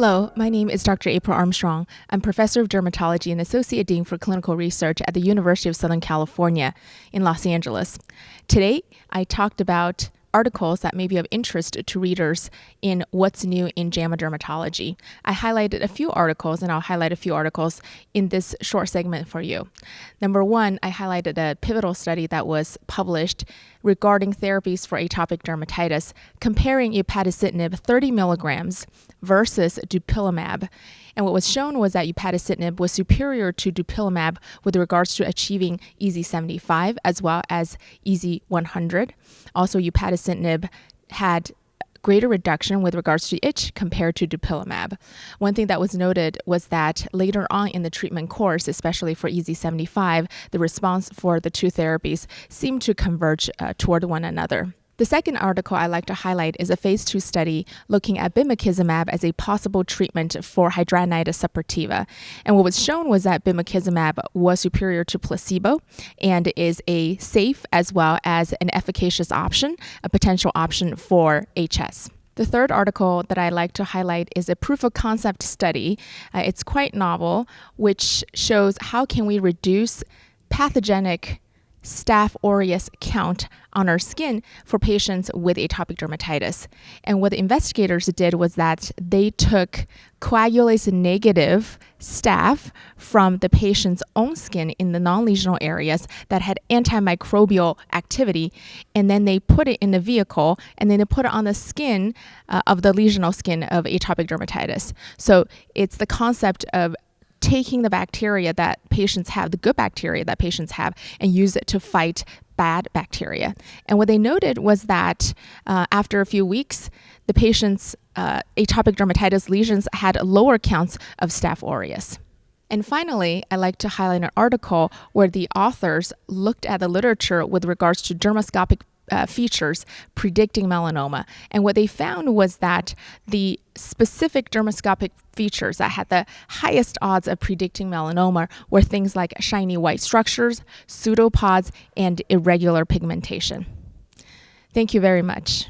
Hello, my name is Dr. April Armstrong. I'm Professor of Dermatology and Associate Dean for Clinical Research at the University of Southern California in Los Angeles. Today, I talked about articles that may be of interest to readers in What's New in JAMA Dermatology. I highlighted a few articles, and I'll highlight a few articles in this short segment for you. Number one, I highlighted a pivotal study that was published regarding therapies for atopic dermatitis, comparing upadacitinib 30 milligrams versus dupilumab. And what was shown was that upadacitinib was superior to dupilumab with regards to achieving EASI-75 as well as EASI-100. Also, upadacitinib had greater reduction with regards to itch compared to dupilumab. One thing that was noted was that later on in the treatment course, especially for EASI-75, the response for the two therapies seemed to converge toward one another. The second article I'd like to highlight is a phase 2 study looking at bimekizumab as a possible treatment for hidradenitis suppurativa. And what was shown was that bimekizumab was superior to placebo and is a safe as well as an efficacious option, a potential option for HS. The third article that I'd like to highlight is a proof of concept study. It's quite novel, which shows how can we reduce pathogenic Staph aureus count on our skin for patients with atopic dermatitis. And what the investigators did was that they took coagulase negative staph from the patient's own skin in the non-lesional areas that had antimicrobial activity, and then they put it in a vehicle, and then they put it on the skin of the lesional skin of atopic dermatitis. So it's the concept of taking the bacteria that patients have, the good bacteria that patients have, and use it to fight bad bacteria. And what they noted was that after a few weeks, the patient's atopic dermatitis lesions had lower counts of Staph aureus. And finally, I like to highlight an article where the authors looked at the literature with regards to dermoscopic features predicting melanoma. And what they found was that the specific dermoscopic features that had the highest odds of predicting melanoma were things like shiny white structures, pseudopods, and irregular pigmentation. Thank you very much.